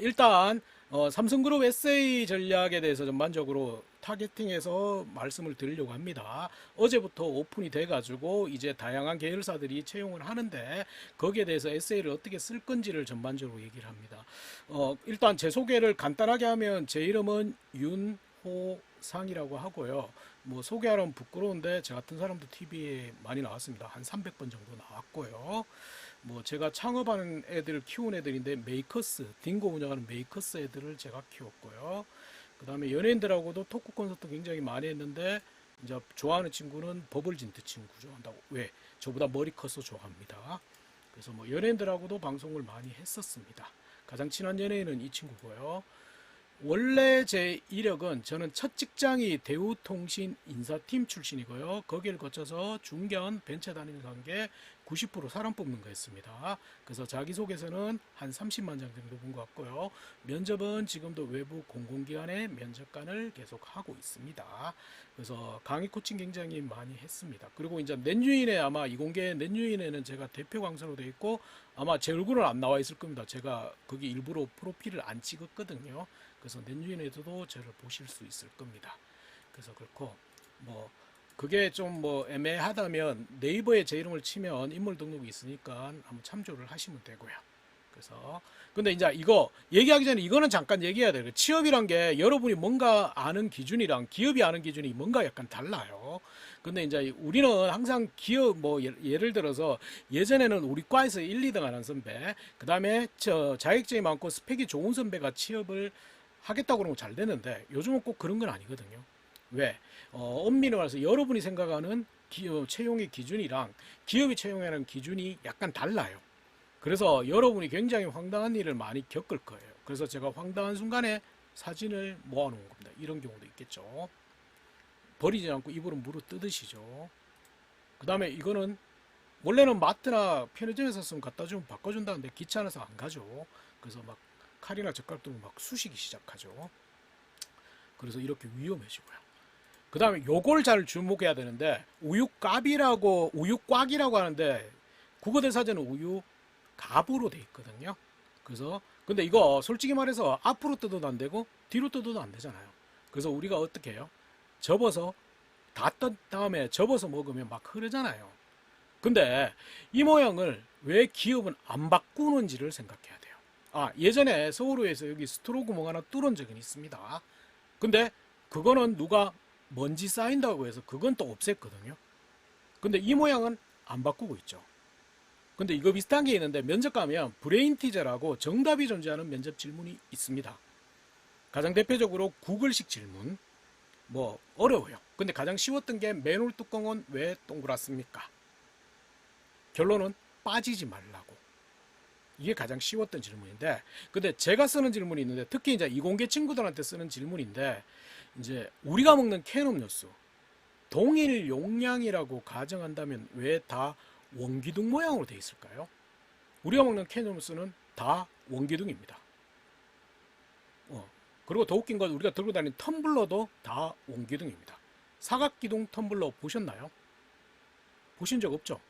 일단 삼성그룹 SA 전략에 대해서 전반적으로 타겟팅해서 말씀을 드리려고 합니다. 어제부터 오픈이 돼가지고 이제 다양한 계열사들이 채용을 하는데 거기에 대해서 SA를 어떻게 쓸 건지를 전반적으로 얘기를 합니다. 일단 제 소개를 간단하게 하면 제 이름은 윤호상이라고 하고요. 뭐 소개하려면 부끄러운데 저 같은 사람도 TV에 많이 나왔습니다. 한 300번 정도 나왔고요. 뭐 제가 창업하는 애들 키운 애들인데 메이커스 딩고 운영하는 메이커스 애들을 제가 키웠고요. 그 다음에 연예인들하고도 토크 콘서트 굉장히 많이 했는데 이제 좋아하는 친구는 버블진트 친구 좋아한다고. 왜? 저보다 머리 커서 좋아합니다. 그래서 뭐 연예인들하고도 방송을 많이 했었습니다. 가장 친한 연예인은 이 친구고요. 원래 제 이력은 저는 첫 직장이 대우통신 인사팀 출신이고요. 거기를 거쳐서 중견 벤처 다니면서 한 게 90% 사람 뽑는 거였습니다. 그래서 자기소개서는 한 30만 장 정도 본 것 같고요. 면접은 지금도 외부 공공기관의 면접관을 계속 하고 있습니다. 그래서 강의 코칭 굉장히 많이 했습니다. 그리고 이제 넷유인에 아마 이공계 넷유인에는 제가 대표 강사로 되어 있고 아마 제 얼굴은 안 나와 있을 겁니다. 제가 거기 일부러 프로필을 안 찍었거든요. 그래서 넷유인에서도 저를 보실 수 있을 겁니다. 그래서 그렇고 뭐 그게 좀 뭐 애매하다면 네이버에 제 이름을 치면 인물 등록이 있으니까 한번 참조를 하시면 되고요. 그래서 근데 이제 이거 얘기하기 전에 이거는 잠깐 얘기해야 돼요. 취업이란 게 여러분이 뭔가 아는 기준이랑 기업이 아는 기준이 뭔가 약간 달라요. 근데 이제 우리는 항상 기업 뭐 예를 들어서 예전에는 우리 과에서 1, 2등 하는 선배, 그 다음에 저 자격증이 많고 스펙이 좋은 선배가 취업을 하겠다고 그러면 잘 되는데 요즘은 꼭 그런 건 아니거든요. 왜? 엄밀히 말해서 여러분이 생각하는 채용의 기준이랑 기업이 채용하는 기준이 약간 달라요. 그래서 여러분이 굉장히 황당한 일을 많이 겪을 거예요. 그래서 제가 황당한 순간에 사진을 모아놓은 겁니다. 이런 경우도 있겠죠. 버리지 않고 입으로 물어 뜯으시죠. 그 다음에 이거는 원래는 마트나 편의점에서 쓰면 갖다 주면 바꿔준다는데 귀찮아서 안 가죠. 그래서 막 칼이나 젓갈 들고 막 쑤시기 시작하죠. 그래서 이렇게 위험해지고요. 그 다음에 요걸 잘 주목해야 되는데 우유곽이라고 하는데 국어대사전은 우유갑으로 돼 있거든요. 그래서 근데 이거 솔직히 말해서 앞으로 뜯어도 안 되고 뒤로 뜯어도 안 되잖아요. 그래서 우리가 어떻게 해요? 접어서 다 뜬 다음에 접어서 먹으면 막 흐르잖아요. 근데 이 모양을 왜 기업은 안 바꾸는지를 생각해야 돼요. 예전에 서울호에서 여기 스트로 구멍 하나 뚫은 적은 있습니다. 근데 그거는 누가 먼지 쌓인다고 해서 그건 또 없앴거든요. 근데 이 모양은 안 바꾸고 있죠. 근데 이거 비슷한 게 있는데 면접 가면 브레인 티저라고 정답이 존재하는 면접 질문이 있습니다. 가장 대표적으로 구글식 질문. 뭐 어려워요. 근데 가장 쉬웠던 게 맨홀 뚜껑은 왜 동그랗습니까? 결론은 빠지지 말라고. 이게 가장 쉬웠던 질문인데, 근데 제가 쓰는 질문이 있는데, 특히 이제 이공계 친구들한테 쓰는 질문인데, 이제 우리가 먹는 캔 음료수 동일 용량이라고 가정한다면 왜 다 원기둥 모양으로 되어 있을까요? 우리가 먹는 캔 음료수는 다 원기둥입니다. 그리고 더 웃긴 건 우리가 들고 다니는 텀블러도 다 원기둥입니다. 사각기둥 텀블러 보셨나요? 보신 적 없죠?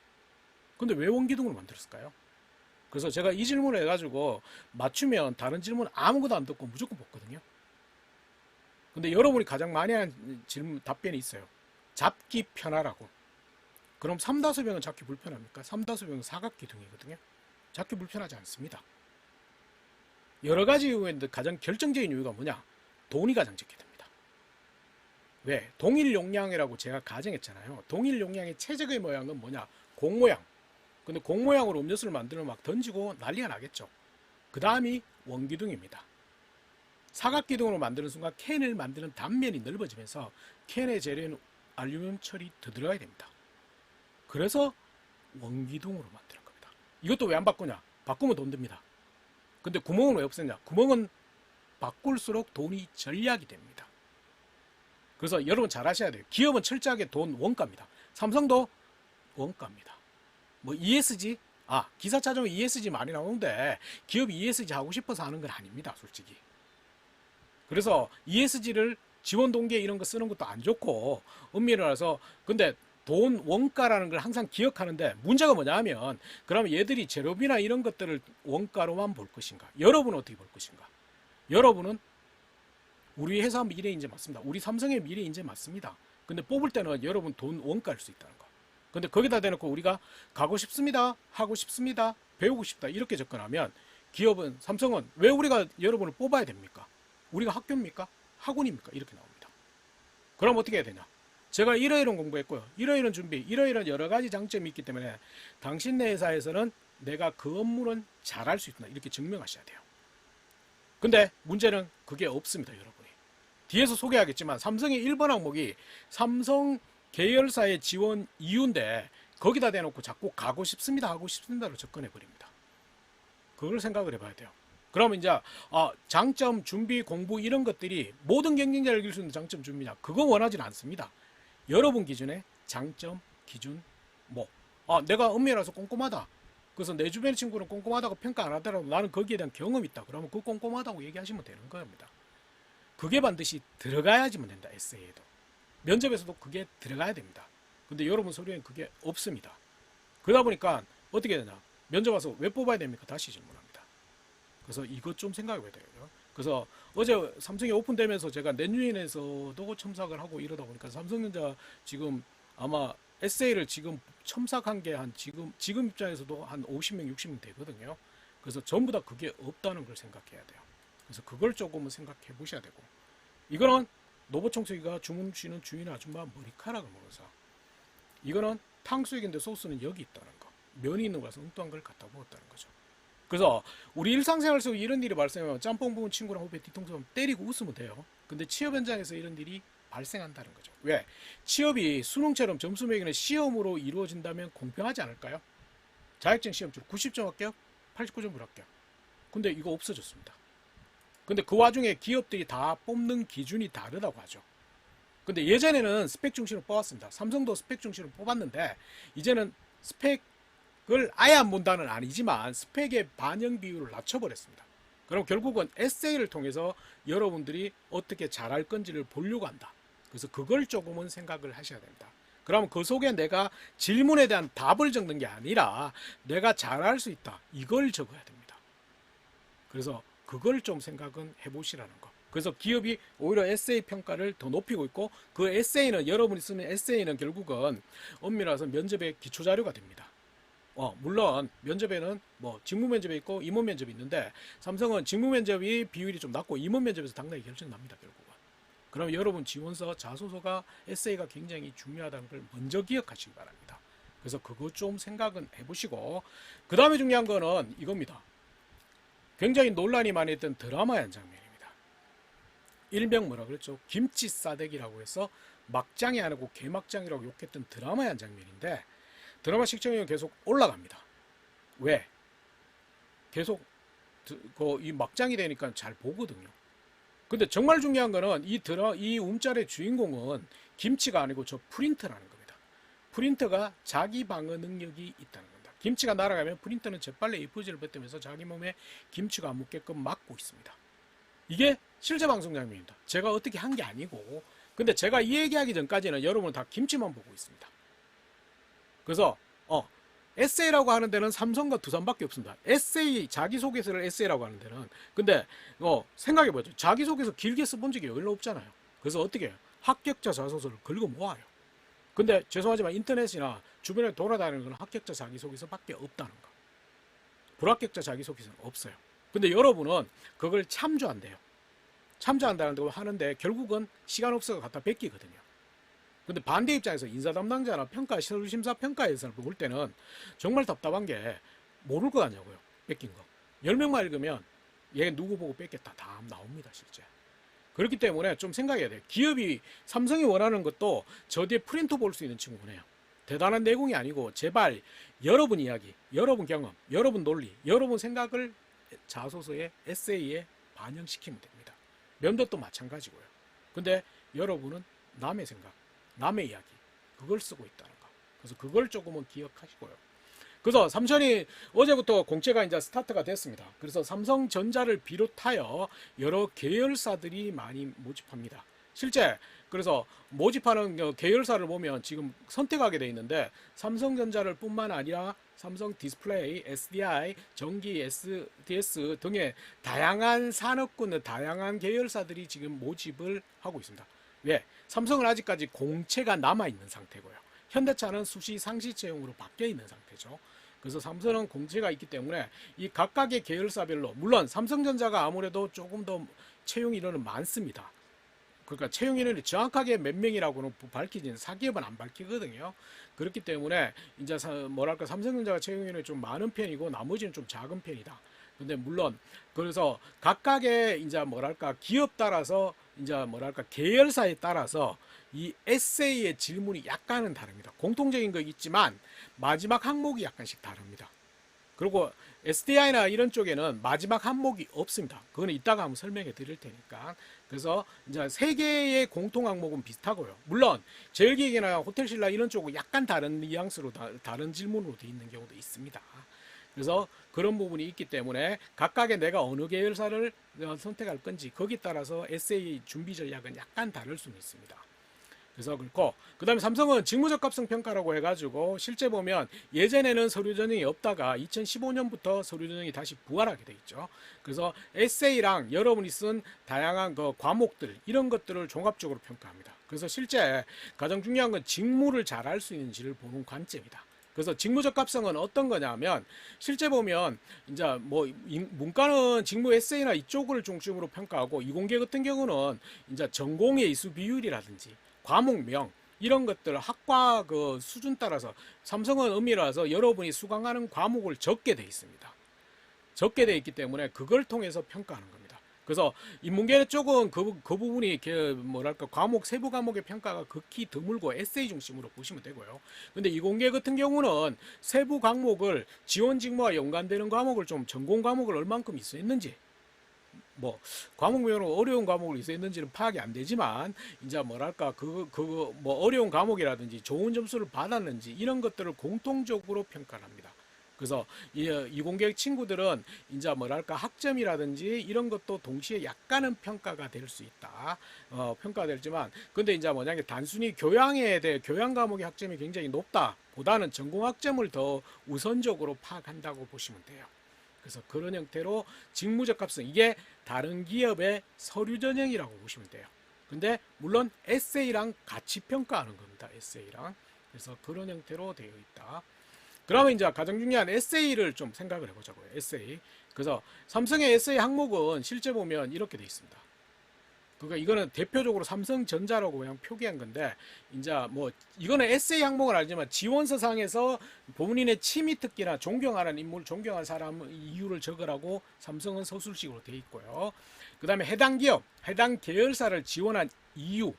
근데 왜 원기둥으로 만들었을까요? 그래서 제가 이 질문을 해가지고 맞추면 다른 질문 아무것도 안 듣고 무조건 뽑거든요. 근데 여러분이 가장 많이 하는 질문 답변이 있어요. 잡기 편하라고. 그럼 삼다수병은 잡기 불편합니까? 삼다수병은 사각기둥이거든요. 잡기 불편하지 않습니다. 여러 가지 이유인데 가장 결정적인 이유가 뭐냐? 돈이 가장 적게 됩니다. 왜? 동일 용량이라고 제가 가정했잖아요. 동일 용량의 최적의 모양은 뭐냐? 공 모양. 근데 공 모양으로 음료수를 만들면 막 던지고 난리가 나겠죠. 그 다음이 원기둥입니다. 사각기둥으로 만드는 순간 캔을 만드는 단면이 넓어지면서 캔의 재료인 알루미늄 철이 더 들어가야 됩니다. 그래서 원기둥으로 만드는 겁니다. 이것도 왜 안 바꾸냐? 바꾸면 돈 듭니다. 근데 구멍은 왜 없었냐? 구멍은 바꿀수록 돈이 절약이 됩니다. 그래서 여러분 잘 아셔야 돼요. 기업은 철저하게 돈 원가입니다. 삼성도 원가입니다. 뭐 ESG? 기사 찾아보면 ESG 많이 나오는데 기업이 ESG 하고 싶어서 하는 건 아닙니다. 솔직히. 그래서 ESG를 지원 동기에 이런 거 쓰는 것도 안 좋고 엄밀히 말해서 근데 돈 원가라는 걸 항상 기억하는데 문제가 뭐냐 하면 그러면 얘들이 재료비나 이런 것들을 원가로만 볼 것인가? 여러분은 어떻게 볼 것인가? 여러분은 우리 회사 미래 인재 맞습니다. 우리 삼성의 미래 인재 맞습니다. 근데 뽑을 때는 여러분 돈 원가일 수 있다는 거. 근데 거기다 대놓고 우리가 가고 싶습니다, 하고 싶습니다, 배우고 싶다 이렇게 접근하면 기업은, 삼성은 왜 우리가 여러분을 뽑아야 됩니까? 우리가 학교입니까? 학원입니까? 이렇게 나옵니다. 그럼 어떻게 해야 되냐? 제가 이러이러한 공부했고요, 이러이러한 준비, 이러이러한 여러 가지 장점이 있기 때문에 당신네 회사에서는 내가 그 업무는 잘할 수 있다 이렇게 증명하셔야 돼요. 근데 문제는 그게 없습니다, 여러분이. 뒤에서 소개하겠지만 삼성의 1번 항목이 삼성 계열사의 지원 이유인데 거기다 대놓고 자꾸 가고 싶습니다, 하고 싶습니다로 접근해 버립니다. 그걸 생각을 해봐야 돼요. 그러면 이제 장점, 준비, 공부 이런 것들이 모든 경쟁자를 이길 수 있는 장점, 준비냐, 그거 원하지는 않습니다. 여러분 기준에 장점, 기준, 내가 엄밀해서 꼼꼼하다, 그래서 내 주변 친구는 꼼꼼하다고 평가 안 하더라도 나는 거기에 대한 경험이 있다, 그러면 그 꼼꼼하다고 얘기하시면 되는 겁니다. 그게 반드시 들어가야지만 된다. 에세이에도, 면접에서도 그게 들어가야 됩니다. 근데 여러분 서류에는 그게 없습니다. 그러다 보니까 어떻게 되냐, 면접 와서 왜 뽑아야 됩니까? 다시 질문합니다. 그래서 이것 좀 생각해 봐야 돼요. 그래서 어제 삼성이 오픈되면서 제가 넷유인에서도 첨삭을 하고 이러다 보니까 삼성전자 지금 아마 에세이를 지금 첨삭한 게 한 지금 입장에서도 한 50명, 60명 되거든요. 그래서 전부 다 그게 없다는 걸 생각해야 돼요. 그래서 그걸 조금은 생각해 보셔야 되고, 이거는 노보청소기가 주문 주시는 주인 아줌마 머리카락을 먹어서, 이거는 탕수육인데 소스는 여기 있다는 거, 면이 있는 거라서 엉뚱한 걸 갖다 부었다는 거죠. 그래서 우리 일상생활 속 이런 일이 발생하면 짬뽕 부은 친구랑 후배 뒤통수 때리고 웃으면 돼요. 근데 취업 현장에서 이런 일이 발생한다는 거죠. 왜? 취업이 수능처럼 점수 매기는 시험으로 이루어진다면 공평하지 않을까요? 자격증 시험 중 90점 합격, 89점 불합격. 근데 이거 없어졌습니다. 근데 그 와중에 기업들이 다 뽑는 기준이 다르다고 하죠. 근데 예전에는 스펙 중심으로 뽑았습니다. 삼성도 스펙 중심으로 뽑았는데 이제는 스펙을 아예 안 본다는 아니지만 스펙의 반영 비율을 낮춰버렸습니다. 그럼 결국은 에세이를 통해서 여러분들이 어떻게 잘할 건지를 보려고 한다. 그래서 그걸 조금은 생각을 하셔야 됩니다. 그러면 그 속에 내가 질문에 대한 답을 적는 게 아니라 내가 잘할 수 있다, 이걸 적어야 됩니다. 그래서 그걸 좀 생각은 해보시라는 거. 그래서 기업이 오히려 에세이 평가를 더 높이고 있고, 그 에세이는, 여러분이 쓰는 에세이는 결국은 엄밀해서 면접의 기초 자료가 됩니다. 물론 면접에는 직무 면접이 있고 임원 면접이 있는데, 삼성은 직무 면접이 비율이 좀 낮고 임원 면접에서 당당히 결정납니다, 결국은. 그럼 여러분 지원서, 자소서가, 에세이가 굉장히 중요하다는 걸 먼저 기억하시기 바랍니다. 그래서 그거 좀 생각은 해보시고, 그 다음에 중요한 거는 이겁니다. 굉장히 논란이 많이 했던 드라마의 한 장면입니다. 일명 뭐라 그랬죠? 김치 싸대기라고 해서 막장이 아니고 개막장이라고 욕했던 드라마의 한 장면인데, 드라마 시청률이 계속 올라갑니다. 왜? 계속 이 막장이 되니까 잘 보거든요. 근데 정말 중요한 거는 이 움짤의 주인공은 김치가 아니고 저 프린터라는 겁니다. 프린터가 자기 방어 능력이 있다는 겁니다. 김치가 날아가면 프린터는 재빨리 A4지를 뱉으면서 자기 몸에 김치가 안 묻게끔 막고 있습니다. 이게 실제 방송 장면입니다. 제가 어떻게 한 게 아니고, 근데 제가 이 얘기하기 전까지는 여러분은 다 김치만 보고 있습니다. 그래서 에세이라고 하는 데는 삼성과 두산밖에 없습니다. 에세이, 자기소개서를 에세이라고 하는 데는. 근데 생각해보죠. 자기소개서 길게 써본 적이 별로 없잖아요. 그래서 어떻게 해요? 합격자 자소서를 긁어 모아요. 근데 죄송하지만 인터넷이나 주변에 돌아다니는 건 합격자 자기소개서밖에 없다는 거. 불합격자 자기소개서는 없어요. 근데 여러분은 그걸 참조한대요. 참조한다는 거 하는데 결국은 시간 없어서 갖다 뺏기거든요. 근데 반대 입장에서 인사 담당자나 심사 평가에서 볼 때는 정말 답답한 게 모를 거 같냐고요. 뺏긴 거. 10명만 읽으면 얘 누구 보고 뺏겼다 다 나옵니다, 실제. 그렇기 때문에 좀 생각해야 돼요. 기업이, 삼성이 원하는 것도 저 뒤에 프린터 볼 수 있는 친구네요. 대단한 내공이 아니고 제발 여러분 이야기, 여러분 경험, 여러분 논리, 여러분 생각을 자소서에, 에세이에 반영시키면 됩니다. 면접도 마찬가지고요. 근데 여러분은 남의 생각, 남의 이야기, 그걸 쓰고 있다는 거. 그래서 그걸 조금은 기억하시고요. 그래서 삼성이 어제부터 공채가 이제 스타트가 됐습니다. 그래서 삼성전자를 비롯하여 여러 계열사들이 많이 모집합니다. 실제 그래서 모집하는 계열사를 보면 지금 선택하게 돼 있는데 삼성전자를 뿐만 아니라 삼성 디스플레이, SDI, 전기, SDS 등의 다양한 산업군의 다양한 계열사들이 지금 모집을 하고 있습니다. 왜? 삼성은 아직까지 공채가 남아있는 상태고요. 현대차는 수시 상시 채용으로 바뀌어 있는 상태죠. 그래서 삼성은 공채가 있기 때문에 이 각각의 계열사별로, 물론 삼성전자가 아무래도 조금 더 채용 인원은 많습니다. 그러니까 채용 인원이 정확하게 몇 명이라고는 밝히지는 사기업은 안 밝히거든요. 그렇기 때문에 이제 뭐랄까 삼성전자가 채용 인원이 좀 많은 편이고 나머지는 좀 작은 편이다. 근데 물론 그래서 각각의 이제 뭐랄까 기업 따라서 이제 뭐랄까 계열사에 따라서 이 에세이의 질문이 약간은 다릅니다. 공통적인 거 있지만 마지막 항목이 약간씩 다릅니다. 그리고 SDI나 이런 쪽에는 마지막 항목이 없습니다. 그거는 이따가 한번 설명해 드릴 테니까. 그래서 이제 세 개의 공통 항목은 비슷하고요. 물론 제일기획이나 호텔신라 이런 쪽은 약간 다른 뉘앙스로 다른 질문으로 되어 있는 경우도 있습니다. 그래서 그런 부분이 있기 때문에 각각의 내가 어느 계열사를 선택할 건지 거기에 따라서 에세이 준비 전략은 약간 다를 수는 있습니다. 그래서 그렇고 그 다음에 삼성은 직무적합성 평가라고 해가지고 실제 보면 예전에는 서류 전형이 없다가 2015년부터 서류 전형이 다시 부활하게 돼 있죠. 그래서 에세이랑 여러분이 쓴 다양한 그 과목들 이런 것들을 종합적으로 평가합니다. 그래서 실제 가장 중요한 건 직무를 잘할 수 있는지를 보는 관점이다. 그래서 직무적합성은 어떤 거냐면 실제 보면 이제 뭐 문과는 직무 에세이나 이쪽을 중심으로 평가하고 이공계 같은 경우는 이제 전공의 이수 비율이라든지 과목명 이런 것들 학과 그 수준 따라서 삼성은 엄밀해서 여러분이 수강하는 과목을 적게 돼 있습니다. 적게 돼 있기 때문에 그걸 통해서 평가하는 겁니다. 그래서 인문계 쪽은 그 부분이 뭐랄까 과목 세부 과목의 평가가 극히 드물고 에세이 중심으로 보시면 되고요. 근데 이공계 같은 경우는 세부 과목을 지원 직무와 연관되는 과목을 좀 전공 과목을 얼만큼 있었는지 뭐 과목별로 어려운 과목을 있었는지는 파악이 안 되지만 이제 뭐랄까 뭐 어려운 과목이라든지 좋은 점수를 받았는지 이런 것들을 공통적으로 평가를 합니다. 그래서 이공계 친구들은 이제 뭐랄까 학점이라든지 이런 것도 동시에 약간은 평가가 될 수 있다. 평가가 되지만 근데 이제 뭐냐면 단순히 교양에 대해 교양 과목의 학점이 굉장히 높다 보다는 전공 학점을 더 우선적으로 파악한다고 보시면 돼요. 그래서 그런 형태로 직무적합성 이게 다른 기업의 서류 전형이라고 보시면 돼요. 근데 물론 에세이랑 같이 평가하는 겁니다. 에세이랑. 그래서 그런 형태로 되어 있다. 그러면 이제 가장 중요한 에세이를 좀 생각을 해보자고요. 에세이. 그래서 삼성의 에세이 항목은 실제 보면 이렇게 되어 있습니다. 그러니까 이거는 대표적으로 삼성전자라고 그냥 표기한 건데 이제 뭐 이거는 에세이 항목은 알지만 지원서상에서 본인의 취미 특기나 존경하는 인물, 존경하는 사람 이유를 적으라고 삼성은 서술식으로 되어 있고요. 그 다음에 해당 기업, 해당 계열사를 지원한 이유,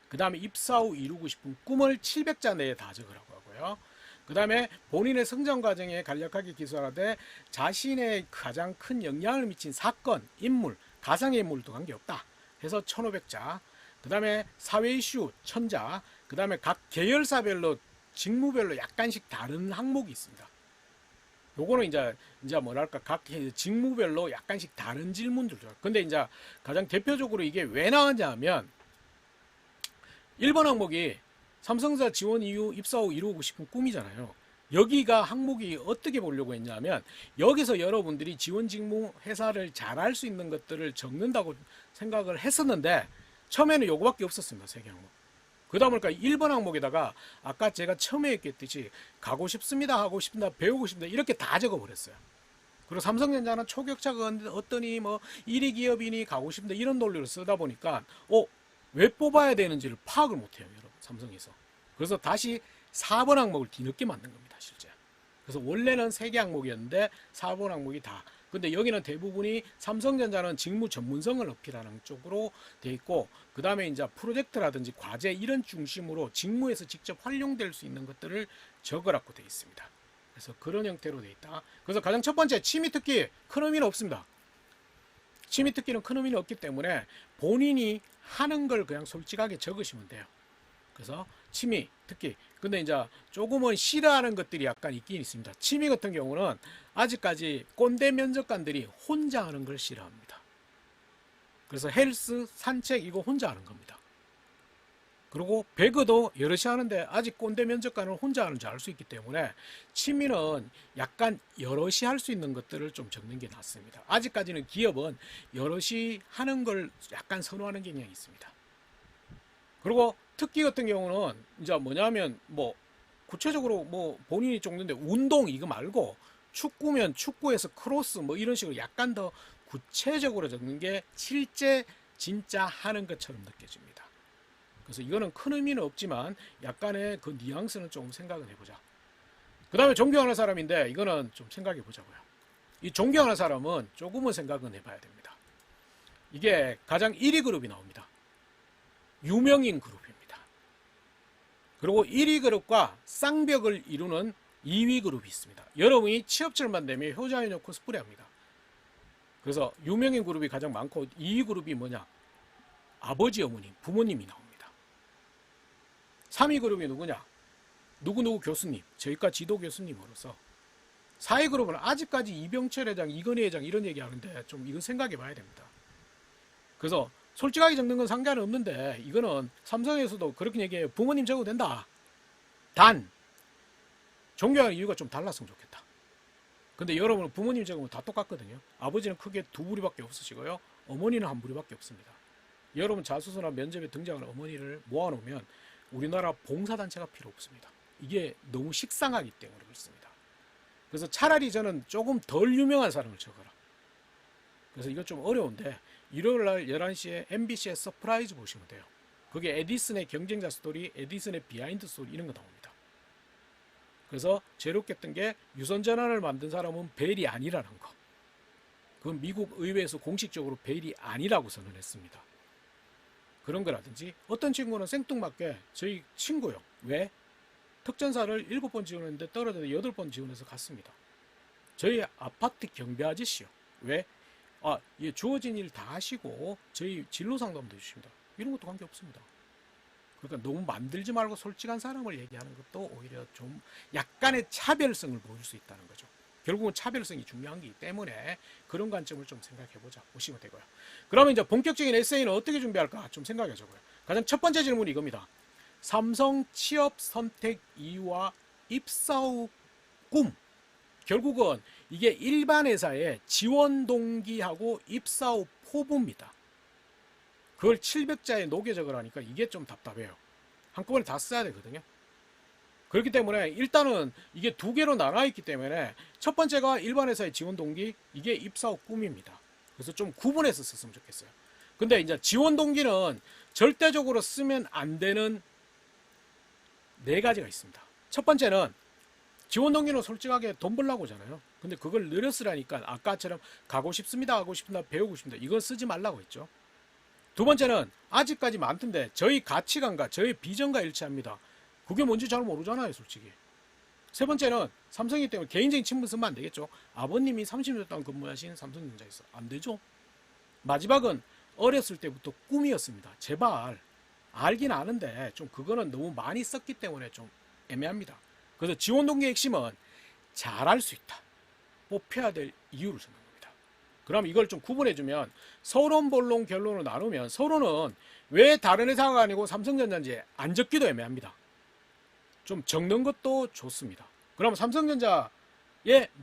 그 다음에 입사 후 이루고 싶은 꿈을 700자 내에 다 적으라고 하고요. 그 다음에 본인의 성장 과정에 간략하게 기술하되 자신의 가장 큰 영향을 미친 사건, 인물, 가상의 인물도 관계없다. 해서 1500자. 그 다음에 사회 이슈 1000자. 그 다음에 각 계열사별로 직무별로 약간씩 다른 항목이 있습니다. 요거는 이제 뭐랄까 각 직무별로 약간씩 다른 질문들죠. 근데 이제 가장 대표적으로 이게 왜 나왔냐면 1번 항목이 삼성전자 지원 이후 입사 후 이루고 싶은 꿈이잖아요. 여기가 항목이 어떻게 보려고 했냐면 여기서 여러분들이 지원 직무 회사를 잘할 수 있는 것들을 적는다고 생각을 했었는데 처음에는 요거밖에 없었습니다. 3개 항목. 그러다 보니까 1번 항목에다가 아까 제가 처음에 얘기했듯이 가고 싶습니다, 하고 싶습니다, 배우고 싶습니다 이렇게 다 적어버렸어요. 그리고 삼성전자는 초격차가 어떠니 뭐 1위 기업이니 가고 싶습니다 이런 논리를 쓰다 보니까 왜 뽑아야 되는지를 파악을 못해요. 여러분 삼성에서. 그래서 다시 4번 항목을 뒤늦게 만든 겁니다. 실제. 그래서 원래는 3개 항목이었는데 4번 항목이 다. 근데 여기는 대부분이 삼성전자는 직무 전문성을 어필하는 쪽으로 돼 있고 그 다음에 이제 프로젝트라든지 과제 이런 중심으로 직무에서 직접 활용될 수 있는 것들을 적으라고 돼 있습니다. 그래서 그런 형태로 돼 있다. 그래서 가장 첫 번째 취미 특기 큰 의미는 없습니다. 취미 특기는 큰 의미는 없기 때문에 본인이 하는 걸 그냥 솔직하게 적으시면 돼요. 그래서 취미, 특기. 근데 이제 조금은 싫어하는 것들이 약간 있긴 있습니다. 취미 같은 경우는 아직까지 꼰대 면접관들이 혼자 하는 걸 싫어합니다. 그래서 헬스, 산책 이거 혼자 하는 겁니다. 그리고 배그도 여럿이 하는데 아직 꼰대 면접관은 혼자 하는 줄 알 수 있기 때문에 취미는 약간 여럿이 할 수 있는 것들을 좀 적는 게 낫습니다. 아직까지는 기업은 여럿이 하는 걸 약간 선호하는 경향이 있습니다. 그리고 특기 같은 경우는 이제 뭐냐면 뭐 구체적으로 뭐 본인이 적는데 운동 이거 말고 축구면 축구에서 크로스 뭐 이런 식으로 약간 더 구체적으로 적는 게 실제 진짜 하는 것처럼 느껴집니다. 그래서 이거는 큰 의미는 없지만 약간의 그 뉘앙스는 좀 생각을 해보자. 그 다음에 존경하는 사람인데 이거는 좀 생각해 보자고요. 이 존경하는 사람은 조금은 생각은 해봐야 됩니다. 이게 가장 1위 그룹이 나옵니다. 유명인 그룹입니다. 그리고 1위 그룹과 쌍벽을 이루는 2위 그룹이 있습니다. 여러분이 취업철만 되면 효자인형 코스프레 합니다. 그래서 유명인 그룹이 가장 많고 2위 그룹이 뭐냐? 아버지, 어머님, 부모님이 나옵니다. 3위 그룹이 누구냐? 누구누구 교수님, 저희과 지도 교수님으로서. 4위 그룹은 아직까지 이병철 회장, 이건희 회장 이런 얘기 하는데 좀 이거 생각해 봐야 됩니다. 그래서 솔직하게 적는 건 상관은 없는데 이거는 삼성에서도 그렇게 얘기해요. 부모님 적어도 된다. 단 존경하는 이유가 좀 달랐으면 좋겠다. 근데 여러분은 부모님 적으면 다 똑같거든요. 아버지는 크게 두 부리밖에 없으시고요. 어머니는 한 부리밖에 없습니다. 여러분 자소서나 면접에 등장하는 어머니를 모아놓으면 우리나라 봉사단체가 필요 없습니다. 이게 너무 식상하기 때문에 그렇습니다. 그래서 차라리 저는 조금 덜 유명한 사람을 적어라. 그래서 이거 좀 어려운데 일요일날 11시에 MBC의 서프라이즈 보시면 돼요. 그게 에디슨의 경쟁자 스토리, 에디슨의 비하인드 스토리 이런 거 나옵니다. 그래서 제일 웃겼던 게 유선전환을 만든 사람은 벨이 아니라는 거. 그건 미국 의회에서 공식적으로 벨이 아니라고 선언했습니다. 그런 거라든지 어떤 친구는 생뚱맞게 저희 친구요. 왜? 특전사를 7번 지원했는데 떨어져서 8번 지원해서 갔습니다. 저희 아파트 경비 아저씨요. 왜? 예, 주어진 일 다 하시고 저희 진로 상담도 해주십니다. 이런 것도 관계없습니다. 그러니까 너무 만들지 말고 솔직한 사람을 얘기하는 것도 오히려 좀 약간의 차별성을 보일 수 있다는 거죠. 결국은 차별성이 중요한 거기 때문에 그런 관점을 좀 생각해보자 보시면 되고요. 그러면 이제 본격적인 에세이는 어떻게 준비할까 좀 생각해보자고요. 가장 첫 번째 질문이 이겁니다. 삼성 취업 선택 이유와 입사 후 꿈. 결국은 이게 일반 회사의 지원 동기하고 입사 후 포부입니다. 그걸 700자에 녹여 적으라니까 이게 좀 답답해요. 한꺼번에 다 써야 되거든요. 그렇기 때문에 일단은 이게 두 개로 나눠 있기 때문에 첫 번째가 일반 회사의 지원 동기, 이게 입사 후 꿈입니다. 그래서 좀 구분해서 썼으면 좋겠어요. 근데 이제 지원 동기는 절대적으로 쓰면 안 되는 4가지가 있습니다. 첫 번째는 지원 동기는 솔직하게 돈 벌라고 하잖아요. 근데 그걸 느려 쓰라니까 아까처럼 가고 싶습니다, 하고 싶습니다, 배우고 싶습니다. 이건 쓰지 말라고 했죠. 두 번째는 아직까지 많던데 저희 가치관과 저희 비전과 일치합니다. 그게 뭔지 잘 모르잖아요, 솔직히. 세 번째는 삼성이기 때문에 개인적인 친분 쓰면 안 되겠죠. 아버님이 30년 동안 근무하신 삼성전자에서 안 되죠. 마지막은 어렸을 때부터 꿈이었습니다. 제발 알긴 아는데 좀 그거는 너무 많이 썼기 때문에 좀 애매합니다. 그래서 지원 동기의 핵심은 잘할 수 있다. 뽑혀야 될 이유를 적는 겁니다. 그럼 이걸 좀 구분해주면 서론, 본론, 결론을 나누면 서론은 왜 다른 회사가 아니고 삼성전자인지 안 적기도 애매합니다. 좀 적는 것도 좋습니다. 그럼 삼성전자의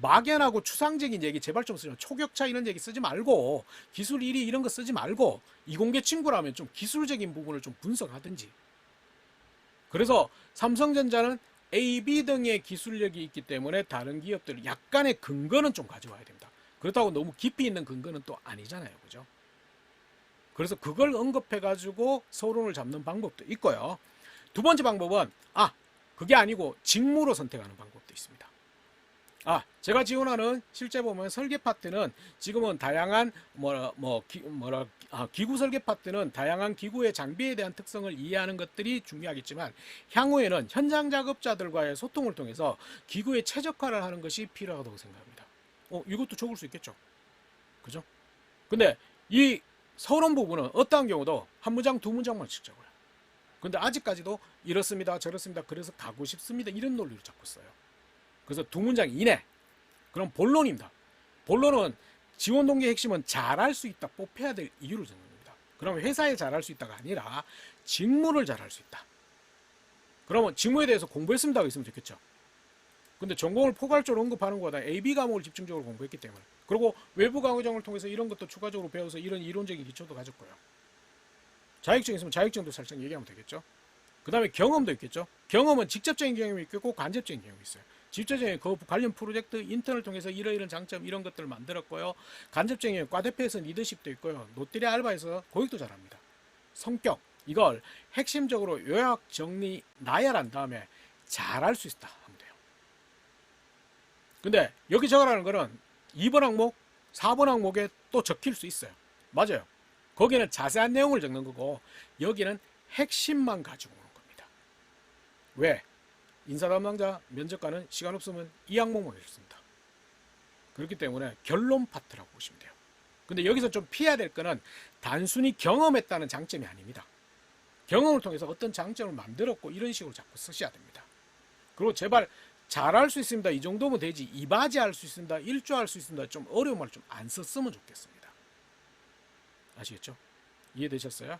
막연하고 추상적인 얘기 제발 좀 쓰지, 초격차 이런 얘기 쓰지 말고 기술 1위 이런 거 쓰지 말고 이공계 친구라면 좀 기술적인 부분을 좀 분석하든지. 그래서 삼성전자는 A, B 등의 기술력이 있기 때문에 다른 기업들 약간의 근거는 좀 가져와야 됩니다. 그렇다고 너무 깊이 있는 근거는 또 아니잖아요. 그죠? 그래서 그걸 언급해가지고 서론을 잡는 방법도 있고요. 두 번째 방법은 그게 아니고 직무로 선택하는 방법도 있습니다. 제가 지원하는 실제 보면 설계 파트는 지금은 다양한 기구 설계 파트는 다양한 기구의 장비에 대한 특성을 이해하는 것들이 중요하겠지만 향후에는 현장 작업자들과의 소통을 통해서 기구의 최적화를 하는 것이 필요하다고 생각합니다. 이것도 적을 수 있겠죠. 그죠? 근데 이 서론 부분은 어떠한 경우도 한 문장, 두 문장만 찍자고요. 근데 아직까지도 이렇습니다, 저렇습니다, 그래서 가고 싶습니다 이런 논리로 자꾸 써요. 그래서 두 문장 이내. 그럼 본론입니다. 본론은 지원 동기의 핵심은 잘할 수 있다, 뽑혀야 될 이유를 적는 겁니다. 그러면 회사에 잘할 수 있다가 아니라 직무를 잘할 수 있다. 그러면 직무에 대해서 공부했습니다 하고 있으면 좋겠죠. 근데 전공을 포괄적으로 언급하는 것보다 AB 과목을 집중적으로 공부했기 때문에, 그리고 외부 과정을 통해서 이런 것도 추가적으로 배워서 이런 이론적인 기초도 가졌고요. 자격증 있으면 자격증도 살짝 얘기하면 되겠죠. 그 다음에 경험도 있겠죠. 경험은 직접적인 경험이 있고 간접적인 경험이 있어요. 직접적인 그 관련 프로젝트 인턴을 통해서 이런 장점 이런 것들을 만들었고요. 간접적인 경험, 과대표에서 리더십도 있고요. 롯데리아 알바에서 고객도 잘합니다. 성격, 이걸 핵심적으로 요약 정리 나열한 다음에 잘할 수 있다 하면 돼요. 근데 여기 적으라는 거는 2번 항목, 4번 항목에 또 적힐 수 있어요. 맞아요. 거기는 자세한 내용을 적는 거고 여기는 핵심만 가지고 오는 겁니다. 왜? 인사 담당자, 면접관은 시간 없으면 이 항목만 읽습니다. 그렇기 때문에 결론 파트라고 보시면 돼요. 근데 여기서 좀 피해야 될 거는 단순히 경험했다는 장점이 아닙니다. 경험을 통해서 어떤 장점을 만들었고 이런 식으로 자꾸 쓰셔야 됩니다. 그리고 제발 잘할 수 있습니다. 이 정도면 되지. 이바지 할 수 있습니다. 일조 할 수 있습니다. 좀 어려운 말 좀 안 썼으면 좋겠습니다. 아시겠죠? 이해되셨어요?